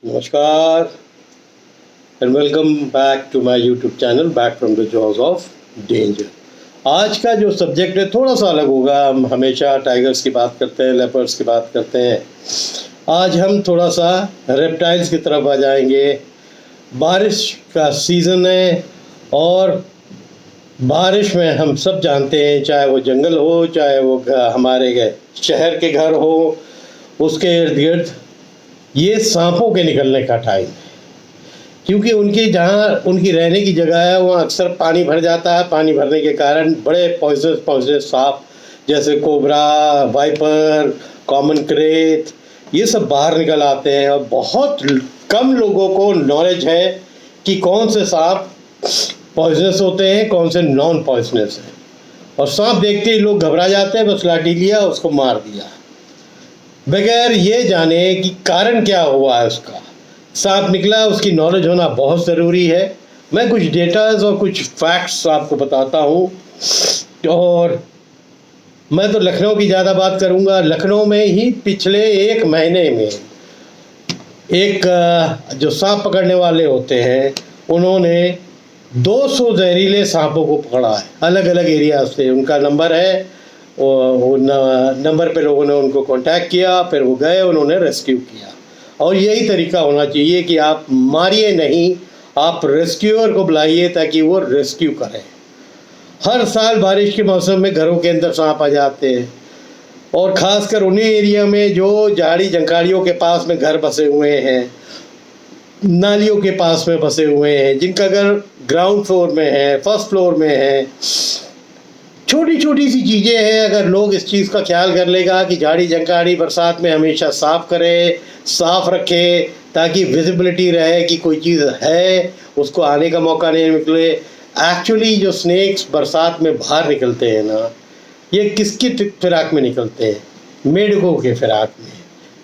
नमस्कार and welcome back to my YouTube channel back from the jaws of danger. आज का जो subject है थोड़ा सा अलग होगा। हम हमेशा टाइगर्स की बात करते हैं, लेपर्ड्स की बात करते हैं। आज हम थोड़ा सा रेप्टाइल्स की तरफ आ जाएंगे। बारिश का सीज़न है और बारिश में हम सब जानते हैं, चाहे वो जंगल हो, चाहे वो हमारे शहर के घर हो, उसके इर्द गिर्द ये सांपों के निकलने का टाइम है। क्योंकि उनकी जहाँ उनकी रहने की जगह है वहाँ अक्सर पानी भर जाता है। पानी भरने के कारण बड़े पॉइजनस सांप जैसे कोबरा, वाइपर, कॉमन क्रेट, ये सब बाहर निकल आते हैं। और बहुत कम लोगों को नॉलेज है कि कौन से सांप पॉइजनस होते हैं, कौन से नॉन पॉइजनस हैं। और सांप देखते ही लोग घबरा जाते हैं, बस लाठी लिया उसको मार दिया, बगैर ये जाने कि कारण क्या हुआ है। उसका सांप निकला, उसकी नॉलेज होना बहुत ज़रूरी है। मैं कुछ डेटाज और कुछ फैक्ट्स आपको बताता हूँ। और मैं तो लखनऊ की ज़्यादा बात करूँगा। लखनऊ में ही पिछले एक महीने में एक जो सांप पकड़ने वाले होते हैं उन्होंने 200 जहरीले सांपों को पकड़ा है, अलग अलग एरिया से। उनका नंबर है, वो नंबर पे लोगों ने उनको कांटेक्ट किया, फिर वो गए, उन्होंने रेस्क्यू किया। और यही तरीका होना चाहिए कि आप मारिए नहीं, आप रेस्क्यूअर को बुलाइए ताकि वो रेस्क्यू करें। हर साल बारिश के मौसम में घरों के अंदर सांप आ जाते हैं, और ख़ासकर उन्हीं एरिया में जो झाड़ी जंकाड़ियों के पास में घर बसे हुए हैं, नालियों के पास में बसे हुए हैं, जिनका घर ग्राउंड फ्लोर में है, फर्स्ट फ्लोर में है। छोटी छोटी सी चीज़ें हैं, अगर लोग इस चीज़ का ख्याल कर लेगा कि झाड़ी जंकाड़ी बरसात में हमेशा साफ़ करे, साफ़ रखे, ताकि विजिबिलिटी रहे कि कोई चीज़ है, उसको आने का मौका नहीं मिले। एक्चुअली जो स्नेक्स बरसात में बाहर निकलते हैं ना, ये किसकी फिराक में निकलते हैं? मेढकों के फिराक में,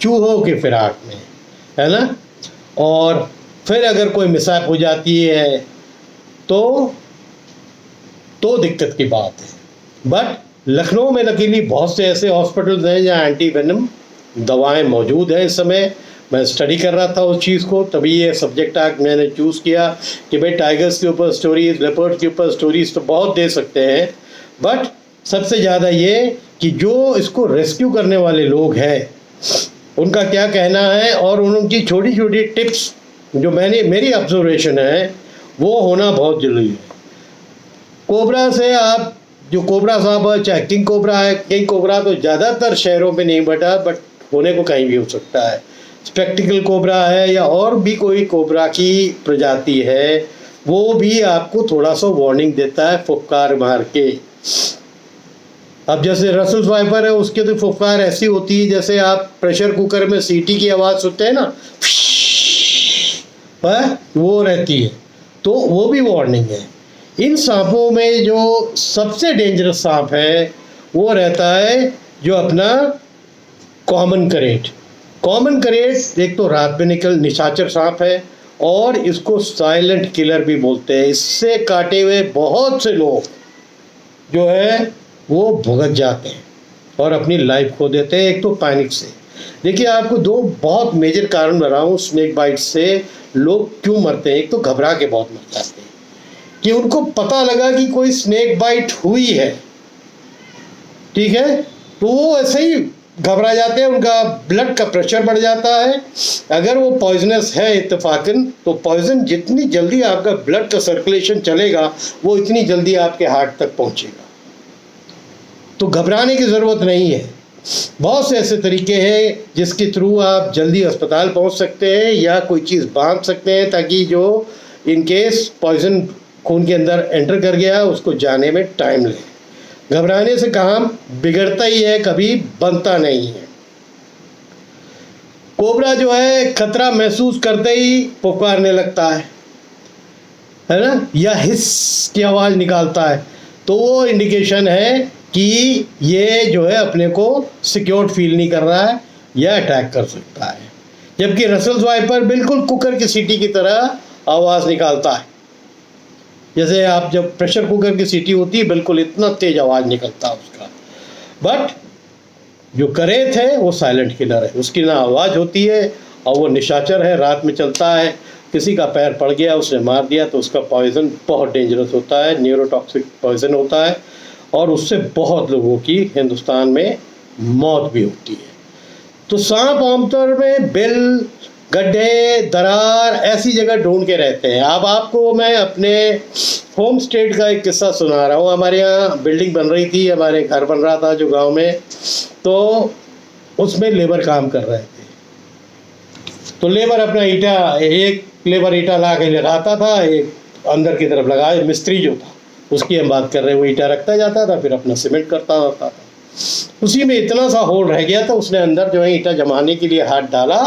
चूहों के फिराक में, है ना। और फिर अगर कोई मिसहैप हो जाती है तो दिक्कत की बात है। बट लखनऊ में लकीली बहुत से ऐसे हॉस्पिटल्स हैं जहाँ एंटी वेनम दवाएं मौजूद हैं। इस समय मैं स्टडी कर रहा था उस चीज़ को, तभी ये सब्जेक्ट आज मैंने चूज़ किया कि भाई टाइगर्स के ऊपर स्टोरीज, लेपर्ड के ऊपर स्टोरीज तो बहुत दे सकते हैं, बट सबसे ज़्यादा ये कि जो इसको रेस्क्यू करने वाले लोग हैं उनका क्या कहना है, और उनकी छोटी छोटी टिप्स जो मेरी ऑब्जर्वेशन है वो होना बहुत ज़रूरी है। कोबरा से आप जो कोबरा सांप है, चाहे किंग कोबरा है, किंग कोबरा तो ज़्यादातर शहरों में नहीं बटा, बट होने को कहीं भी हो सकता है। स्पेक्टिकल कोबरा है या और भी कोई कोबरा की प्रजाति है, वो भी आपको थोड़ा सा वार्निंग देता है फुफकार मार के। अब जैसे रसल्स वाइपर है, उसके तो फुफकार ऐसी होती है जैसे आप प्रेशर कुकर में सीटी की आवाज़ सुनते हैं ना, वो रहती है, तो वो भी वार्निंग है। इन सांपों में जो सबसे डेंजरस सांप है वो रहता है जो अपना कॉमन करेट। कॉमन करेट एक तो रात में निशाचर सांप है, और इसको साइलेंट किलर भी बोलते हैं। इससे काटे हुए बहुत से लोग जो है वो भुगत जाते हैं और अपनी लाइफ खो देते हैं, एक तो पैनिक से। देखिए, आपको दो बहुत मेजर कारण बताऊँ स्नेक बाइट से लोग क्यों मरते हैं। एक तो घबरा के बहुत मर जाते हैं कि उनको पता लगा कि कोई स्नेक बाइट हुई है, ठीक है, तो वो ऐसे ही घबरा जाते हैं, उनका ब्लड का प्रेशर बढ़ जाता है। अगर वो पॉइजनस है इत्तेफाकन, तो पॉइजन जितनी जल्दी आपका ब्लड का सर्कुलेशन चलेगा वो इतनी जल्दी आपके हार्ट तक पहुंचेगा। तो घबराने की ज़रूरत नहीं है। बहुत से ऐसे तरीके हैं जिसके थ्रू आप जल्दी अस्पताल पहुंच सकते हैं या कोई चीज़ बांध सकते हैं, ताकि जो इन केस पॉइजन खून के अंदर एंटर कर गया उसको जाने में टाइम ले। घबराने से काम बिगड़ता ही है, कभी बनता नहीं है। कोबरा जो है खतरा महसूस करते ही पुकारने लगता है ना, या हिस की आवाज़ निकालता है, तो वो इंडिकेशन है कि ये जो है अपने को सिक्योर फील नहीं कर रहा है या अटैक कर सकता है। जबकि रसल्स वाइपर बिल्कुल कुकर की सीटी की तरह आवाज़ निकालता है। जैसे आप जब प्रेशर कुकर की सीटी होती है, बिल्कुल इतना तेज आवाज़ निकलता है उसका। बट जो करेत है वो साइलेंट किलर है, उसकी ना आवाज़ होती है और वो निशाचर है, रात में चलता है, किसी का पैर पड़ गया, उसने मार दिया तो उसका पॉइज़न बहुत डेंजरस होता है, न्यूरोटॉक्सिक पॉइज़न होता है और उससे बहुत लोगों की हिंदुस्तान में मौत भी होती है। तो सांप आमतौर में बिल, गड्ढे, दरार ऐसी जगह ढूंढ के रहते हैं। अब आपको मैं अपने होम स्टेट का एक किस्सा सुना रहा हूँ। हमारे यहाँ बिल्डिंग बन रही थी, हमारे घर बन रहा था जो गांव में, तो उसमें लेबर काम कर रहे थे। तो लेबर अपना ईंटा, एक लेबर ईंटा ला के लगाता था, एक अंदर की तरफ लगाया, मिस्त्री जो था उसकी हम बात कर रहे हैं, वो ईंटा रखता जाता था, फिर अपना सीमेंट करता होता था। उसी में इतना सा होल रह गया था, उसने अंदर जो है ईंटा जमाने के लिए हाथ डाला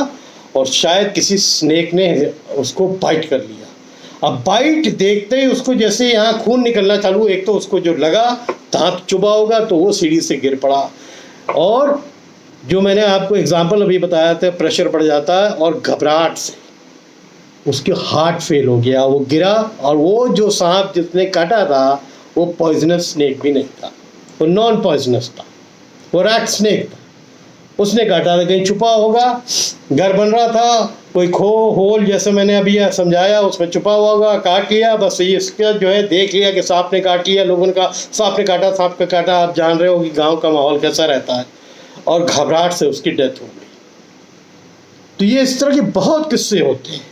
और शायद किसी स्नेक ने उसको बाइट कर लिया। अब बाइट देखते ही उसको जैसे यहाँ खून निकलना चालू, एक तो उसको जो लगा दांत चुभा होगा तो वो सीढ़ी से गिर पड़ा, और जो मैंने आपको एग्जाम्पल अभी बताया था, प्रेशर बढ़ जाता है और घबराहट से उसके हार्ट फेल हो गया, वो गिरा। और वो जो सांप जिसने काटा था वो पॉइजनस स्नेक भी नहीं था, वो नॉन पॉइजनस था, वो रैट स्नेक था। उसने काटा था, कहीं छुपा होगा, घर बन रहा था, कोई होल जैसे मैंने अभी समझाया उसमें छुपा हुआ होगा, काट लिया, बस ये इसका जो है देख लिया कि सांप ने काट लिया, लोगों ने कहा सांप ने काटा, सांप का काटा। आप जान रहे हो कि गाँव का माहौल कैसा रहता है, और घबराहट से उसकी डेथ हो गई। तो ये इस तरह के बहुत किस्से होते हैं,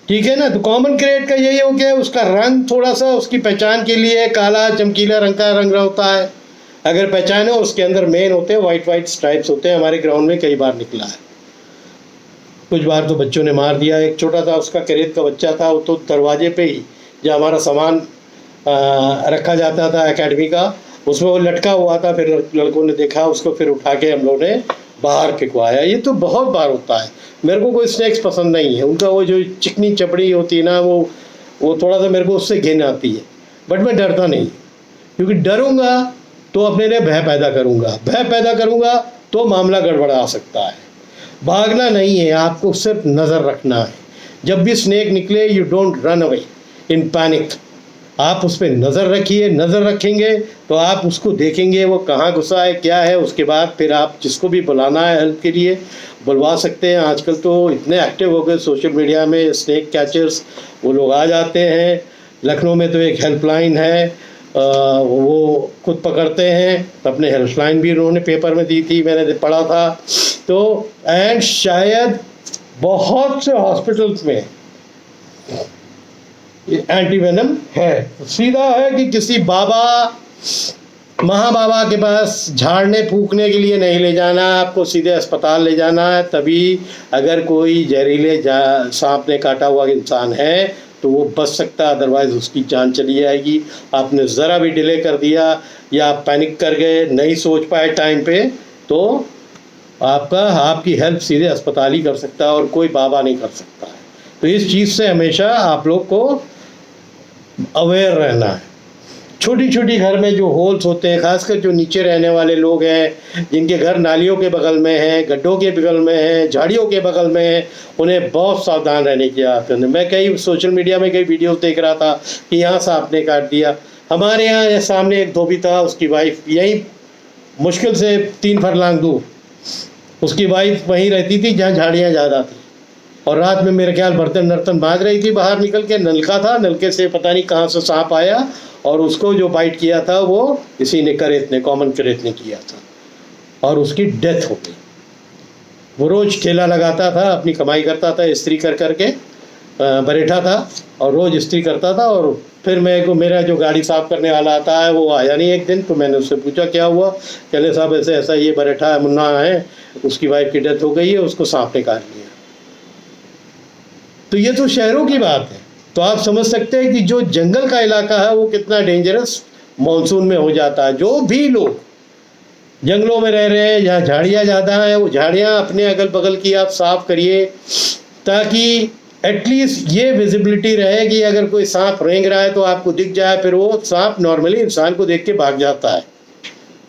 ठीक है ना। तो कॉमन क्रेट का यही हो गया, उसका रंग थोड़ा सा उसकी पहचान के लिए काला चमकीला रंग का रंग होता है, अगर पहचाने। उसके अंदर मेन होते हैं वाइट स्ट्राइप्स होते हैं। हमारे ग्राउंड में कई बार निकला है, कुछ बार तो बच्चों ने मार दिया। एक छोटा सा उसका क्रेट का बच्चा था, वो तो दरवाजे पे ही जो हमारा सामान रखा जाता था एकेडमी का, उसमें वो लटका हुआ था। फिर लड़कों ने देखा उसको, फिर उठा के हम लोगों ने बाहर फेंकवाया। ये तो बहुत बार होता है। मेरे को कोई स्नैक्स पसंद नहीं है, उनका वो जो चिकनी चपड़ी होती है ना, वो थोड़ा सा मेरे को उससे घिन आती है। बट मैं डरता नहीं, क्योंकि डरूंगा तो अपने लिए भय पैदा करूंगा तो मामला गड़बड़ा सकता है। भागना नहीं है, आपको सिर्फ नज़र रखना है। जब भी स्नेक निकले, you don't run away in panic, आप उस पर नज़र रखिए। नज़र रखेंगे तो आप उसको देखेंगे वो कहाँ घुसा है, क्या है। उसके बाद फिर आप जिसको भी बुलाना है हेल्प के लिए बुलवा सकते हैं। आजकल तो इतने एक्टिव हो गए सोशल मीडिया में, स्नेक कैचर्स, वो लोग आ जाते हैं। लखनऊ में तो एक हेल्पलाइन है, वो खुद पकड़ते हैं। अपने हेल्पलाइन भी उन्होंने पेपर में दी थी, मैंने पढ़ा था। तो एंड शायद बहुत से हॉस्पिटल्स में एंटीवेनम है। सीधा है कि किसी बाबा, महाबाबा के पास झाड़ने फूकने के लिए नहीं ले जाना, आपको सीधे अस्पताल ले जाना है। तभी अगर कोई जहरीले सांप ने काटा हुआ इंसान है तो वो बच सकता है, अदरवाइज उसकी जान चली जाएगी। आपने ज़रा भी डिले कर दिया या आप पैनिक कर गए, नहीं सोच पाए टाइम पे, तो आपकी हेल्प सीधे अस्पताल ही कर सकता है और कोई बाबा नहीं कर सकता है। तो इस चीज़ से हमेशा आप लोग को अवेयर रहना है। छोटी छोटी घर में जो होल्स होते हैं, खासकर जो नीचे रहने वाले लोग हैं, जिनके घर नालियों के बगल में हैं, गड्ढों के बगल में हैं, झाड़ियों के बगल में हैं, उन्हें बहुत सावधान रहने की आदत है। मैं कई सोशल मीडिया में कई वीडियोस देख रहा था कि यहाँ सांप ने काट दिया। हमारे यहाँ सामने एक धोबी था, उसकी वाइफ यहीं मुश्किल से 3 फरलांग दूर, उसकी वाइफ वहीं रहती थी जहाँ झाड़ियाँ ज़्यादा थी, और रात में मेरे ख्याल बर्तन नर्तन बांध रही थी। बाहर निकल के नलका था, नलके से पता नहीं कहाँ से सांप आया और उसको जो बाइट किया था वो इसी ने कॉमन क्रेट ने किया था और उसकी डेथ हो गई। वो रोज़ ठेला लगाता था, अपनी कमाई करता था, इस्त्री कर करके बरेठा था और रोज़ इस्त्री करता था। और फिर मेरा जो गाड़ी साफ़ करने वाला आता है वो आया नहीं एक दिन, तो मैंने उससे पूछा क्या हुआ। कहले साहब ऐसे ऐसा ये बरेठा है, मुन्ना है, उसकी वाइफ की डेथ हो गई है, उसको सांप ने काट लिया। तो ये तो शहरों की बात है, तो आप समझ सकते हैं कि जो जंगल का इलाका है वो कितना डेंजरस मानसून में हो जाता है। जो भी लोग जंगलों में रह रहे हैं, जहाँ झाड़ियाँ ज़्यादा हैं, वो झाड़ियाँ अपने अगल बगल की आप साफ़ करिए, ताकि एटलीस्ट ये विजिबिलिटी रहे कि अगर कोई सांप रेंग रहा है तो आपको दिख जाए। फिर वो सांप नॉर्मली इंसान को देख के भाग जाता है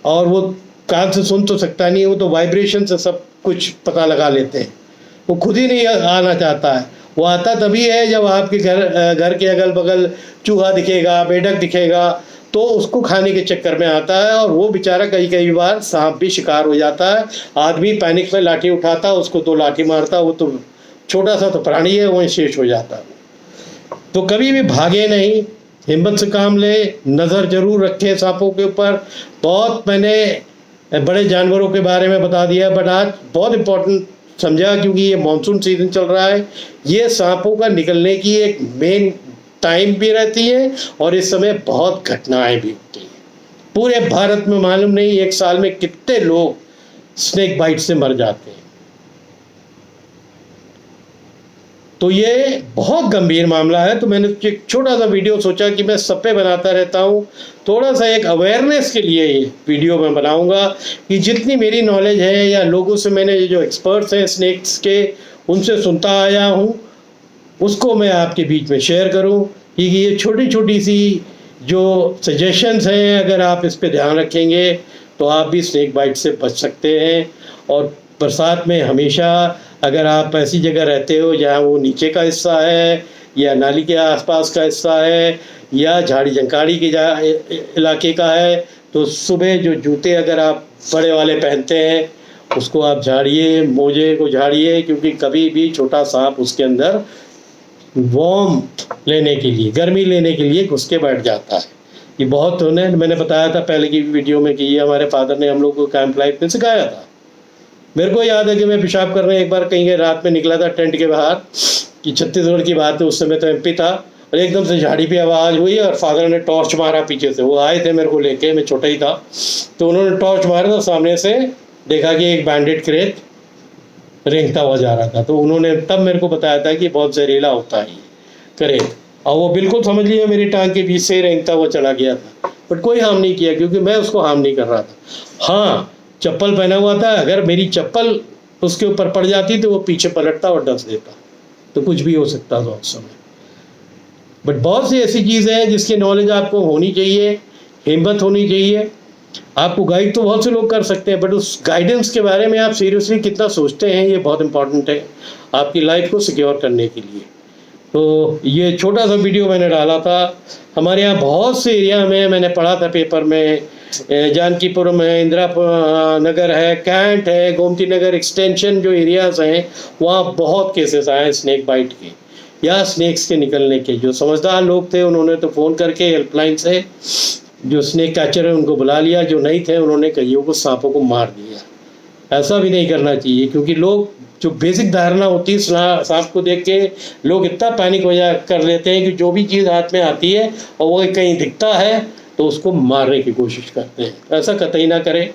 और वो कान से सुन तो सकता नहीं है, वो तो वाइब्रेशन से सब कुछ पता लगा लेते हैं। वो खुद ही नहीं आना चाहता है, वो आता तभी है जब आपके घर के अगल बगल चूहा दिखेगा, मेंढक दिखेगा, तो उसको खाने के चक्कर में आता है और वो बेचारा कई कई बार सांप भी शिकार हो जाता है। आदमी पैनिक में लाठी उठाता है, उसको 2 लाठी मारता है, वो तो छोटा सा तो प्राणी है, वहीं शेष हो जाता है। तो कभी भी भागे नहीं, हिम्मत से काम ले, नज़र जरूर रखें सांपों के ऊपर। बहुत मैंने बड़े जानवरों के बारे में बता दिया, बट आज बहुत इम्पोर्टेंट समझा क्योंकि ये मानसून सीजन चल रहा है। ये सांपों का निकलने की एक मेन टाइम भी रहती है और इस समय बहुत घटनाएं भी होती हैं। पूरे भारत में मालूम नहीं एक साल में कितने लोग स्नेक बाइट से मर जाते हैं। तो ये बहुत गंभीर मामला है। तो मैंने एक छोटा सा वीडियो सोचा कि मैं सब पे बनाता रहता हूँ, थोड़ा सा एक अवेयरनेस के लिए ये वीडियो मैं बनाऊंगा कि जितनी मेरी नॉलेज है या लोगों से मैंने जो एक्सपर्ट्स हैं स्नेक्स के उनसे सुनता आया हूँ उसको मैं आपके बीच में शेयर करूँ कि ये छोटी छोटी सी जो सजेशंस हैं अगर आप इस पे ध्यान रखेंगे तो आप भी स्नेक बाइट से बच सकते हैं। और बरसात में हमेशा अगर आप ऐसी जगह रहते हो जहाँ वो नीचे का हिस्सा है या नाली के आसपास का हिस्सा है या झाड़ी झंकाड़ी के इलाके का है तो सुबह जो जूते अगर आप बड़े वाले पहनते हैं उसको आप झाड़िए, मोजे को झाड़िए, क्योंकि कभी भी छोटा सांप उसके अंदर वार्म लेने के लिए, गर्मी लेने के लिए घुस के बैठ जाता है। ये बहुत मैंने बताया था पहले की वीडियो में कि ये हमारे फादर ने हम लोग को कैंप लाइफ में सिखाया था। मेरे को याद है कि मैं पेशाब करने एक बार कहीं रात में निकला था टेंट के बाहर, कि छत्तीसगढ़ की बात है, उस समय तो एमपी था, और एकदम से झाड़ी पे आवाज़ हुई और फादर ने टॉर्च मारा पीछे से। वो आए थे मेरे को लेके, मैं छोटा ही था, तो उन्होंने टॉर्च मारा तो सामने से देखा कि एक बैंडेड क्रेट रेंगता हुआ जा रहा था। तो उन्होंने तब मेरे को बताया था कि बहुत जहरीला होता है ये क्रेट, और वो बिल्कुल समझ लिया मेरी टांग के बीच से रेंगता हुआ चला गया था, बट कोई हार्म नहीं किया क्योंकि मैं उसको हार्म नहीं कर रहा था। हाँ, चप्पल पहना हुआ था, अगर मेरी चप्पल उसके ऊपर पड़ जाती तो वो पीछे पलटता और डस देता, तो कुछ भी हो सकता था उस समय। बट बहुत सी ऐसी चीज़ें हैं जिसकी नॉलेज आपको होनी चाहिए, हिम्मत होनी चाहिए। आपको गाइड तो बहुत से लोग कर सकते हैं, बट उस गाइडेंस के बारे में आप सीरियसली कितना सोचते हैं, ये बहुत इंपॉर्टेंट है आपकी लाइफ को सिक्योर करने के लिए। तो ये छोटा सा वीडियो मैंने डाला था। हमारे यहाँ बहुत से एरिया में मैंने पढ़ा था पेपर में, जानकीपुरम है, इंदिरा नगर है, कैंट है, गोमती नगर एक्सटेंशन जो एरियाज़ हैं वहाँ बहुत केसेस आए स्नेक बाइट के या स्नेक्स के निकलने के। जो समझदार लोग थे उन्होंने तो फ़ोन करके हेल्पलाइन से जो स्नेक कैचर है उनको बुला लिया, जो नहीं थे उन्होंने कईयों को सांपों को मार दिया। ऐसा भी नहीं करना चाहिए क्योंकि लोग जो बेसिक धारणा होती है सांप को देख के लोग इतना पैनिक हो जा कर लेते हैं कि जो भी चीज़ हाथ में आती है और वो कहीं दिखता है तो उसको मारने की कोशिश करते हैं। ऐसा कतई ना करें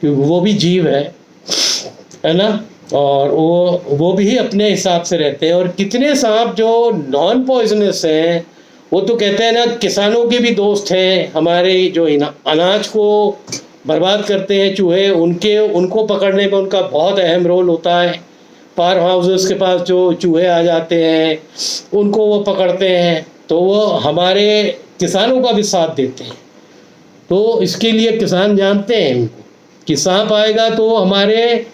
क्योंकि वो भी जीव है ना, और वो भी अपने हिसाब से रहते हैं। और कितने सांप जो नॉन पॉइजनस हैं वो तो कहते हैं ना, किसानों के भी दोस्त हैं, हमारे जो अनाज को बर्बाद करते हैं चूहे, उनको पकड़ने में उनका बहुत अहम रोल होता है। फार्म हाउसेस के पास जो चूहे आ जाते हैं उनको वो पकड़ते हैं, तो वो हमारे किसानों का भी साथ देते हैं। तो इसके लिए किसान जानते हैं उनको कि सांप आएगा तो हमारे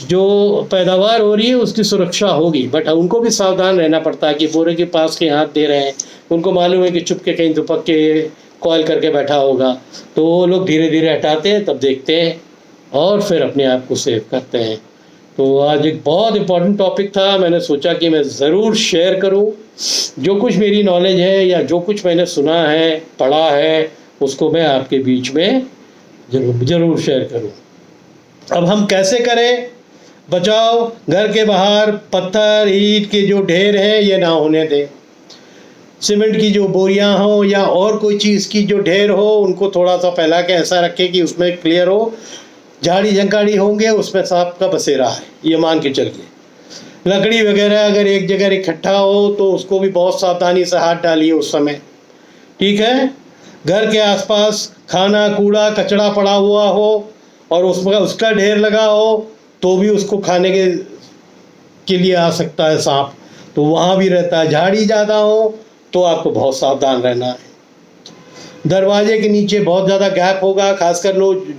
जो पैदावार हो रही है उसकी सुरक्षा होगी, बट उनको भी सावधान रहना पड़ता है कि बोरे के पास के हाथ दे रहे हैं। उनको मालूम है कि चुप के कहीं दुपक के कॉयल करके बैठा होगा, तो वो लोग धीरे धीरे हटाते हैं, तब देखते हैं और फिर अपने आप को सेव करते हैं। तो आज एक बहुत इम्पोर्टेंट टॉपिक था, मैंने सोचा कि मैं ज़रूर शेयर करूं। जो कुछ मेरी नॉलेज है या जो कुछ मैंने सुना है, पढ़ा है, उसको मैं आपके बीच में ज़रूर शेयर करूं। अब हम कैसे करें बचाव? घर के बाहर पत्थर ईंट के जो ढेर हैं ये ना होने दें। सीमेंट की जो बोरियां हो या और कोई चीज़ की जो ढेर हो उनको थोड़ा सा फैला के ऐसा रखें कि उसमें क्लियर हो। झाड़ी झंकाड़ी होंगे उसमें सांप का बसेरा है, ये मान के चलिए। लकड़ी वगैरह अगर एक जगह इकट्ठा हो तो उसको भी बहुत सावधानी से हाथ डालिए उस समय, ठीक है। घर के आसपास खाना कूड़ा कचरा पड़ा हुआ हो और उसमें उसका ढेर लगा हो तो भी उसको खाने के लिए आ सकता है सांप, तो वहाँ भी रहता है। झाड़ी ज़्यादा हो तो आपको बहुत सावधान रहना है। दरवाजे के नीचे बहुत ज़्यादा गैप होगा, खासकर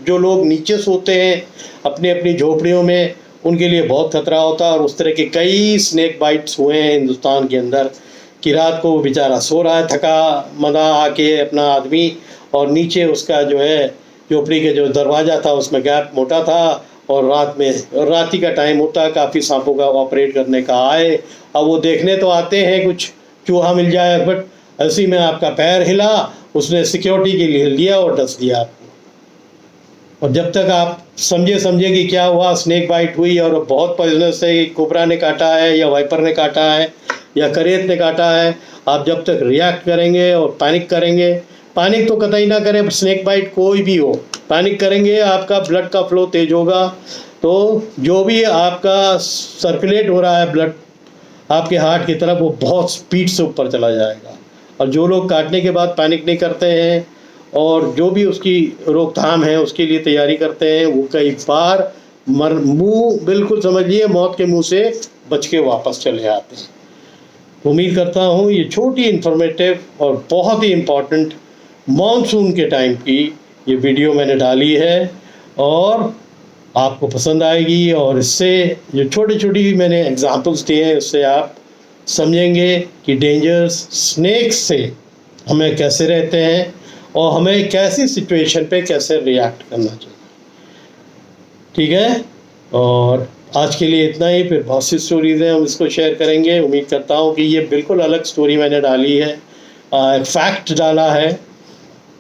जो लोग नीचे सोते हैं अपनी अपनी झोपड़ियों में, उनके लिए बहुत खतरा होता है। और उस तरह के कई स्नेक बाइट्स हुए हैं हिंदुस्तान के अंदर कि रात को बेचारा सो रहा है थका मदा आके अपना आदमी, और नीचे उसका जो है झोपड़ी के जो दरवाज़ा था उसमें गैप मोटा था, और रात का टाइम होता है, काफ़ी सांपों का ऑपरेट करने का आए। अब वो देखने तो आते हैं कुछ चूहा मिल जाए, बट ऐसी में आपका पैर हिला, उसने सिक्योरिटी के लिए लिया और डस दिया आपको। और जब तक आप समझे कि क्या हुआ, स्नेक बाइट हुई और बहुत पॉइजनस है, कोबरा ने काटा है या वाइपर ने काटा है या करेत ने काटा है, आप जब तक रिएक्ट करेंगे और पैनिक करेंगे, पैनिक तो कतई ना करें, स्नेक बाइट कोई भी हो, पैनिक करेंगे आपका ब्लड का फ्लो तेज होगा, तो जो भी आपका सर्कुलेट हो रहा है ब्लड आपके हार्ट की तरफ, वो बहुत स्पीड से ऊपर चला जाएगा। और जो लोग काटने के बाद पैनिक नहीं करते हैं और जो भी उसकी रोकथाम है उसके लिए तैयारी करते हैं, वो कई बार मुंह बिल्कुल समझिए मौत के मुंह से बच के वापस चले आते हैं। उम्मीद करता हूँ ये छोटी इन्फॉर्मेटिव और बहुत ही इम्पोर्टेंट मॉनसून के टाइम की ये वीडियो मैंने डाली है और आपको पसंद आएगी, और इससे जो छोटी मैंने एग्जांपल्स दिए हैं उससे आप समझेंगे कि डेंजर्स स्नेक्स से हमें कैसे रहते हैं और हमें कैसी सिचुएशन पे कैसे रिएक्ट करना चाहिए। ठीक है, और आज के लिए इतना ही, फिर बहुत सी स्टोरीज़ हैं हम इसको शेयर करेंगे। उम्मीद करता हूँ कि ये बिल्कुल अलग स्टोरी मैंने डाली है, एक फैक्ट डाला है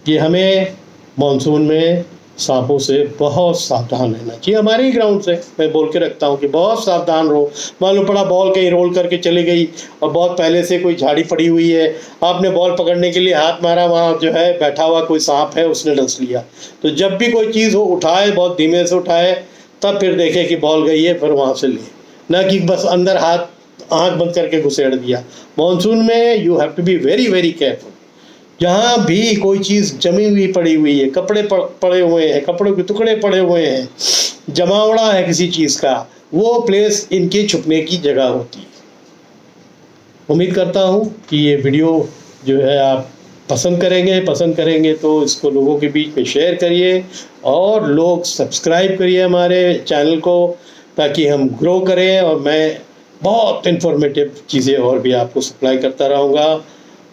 कि हमें मानसून में सांपों से बहुत सावधान रहना चाहिए। हमारे ही ग्राउंड से मैं बोल के रखता हूँ कि बहुत सावधान रहो। मालूम पड़ा बॉल कहीं रोल करके चली गई और बहुत पहले से कोई झाड़ी पड़ी हुई है, आपने बॉल पकड़ने के लिए हाथ मारा, वहाँ जो है बैठा हुआ कोई सांप है, उसने डस लिया। तो जब भी कोई चीज़ हो उठाए, बहुत धीमे से उठाए, तब फिर देखे कि बॉल गई है, फिर वहाँ से ले, ना कि बस अंदर हाथ आँख बंद करके घुसेड़ दिया। मानसून में you have to be very very careful. जहाँ भी कोई चीज़ जमी हुई पड़ी हुई है, कपड़े पड़े हुए हैं, कपड़ों के टुकड़े पड़े हुए हैं, जमावड़ा है किसी चीज़ का, वो प्लेस इनके छुपने की जगह होती है। उम्मीद करता हूँ कि ये वीडियो जो है आप पसंद करेंगे तो इसको लोगों के बीच में शेयर करिए और लोग सब्सक्राइब करिए हमारे चैनल को, ताकि हम ग्रो करें और मैं बहुत इन्फॉर्मेटिव चीज़ें और भी आपको सप्लाई करता रहूँगा।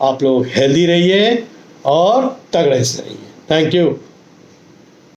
आप लोग हेल्दी रहिए और तगड़े से रहिए। Thank you.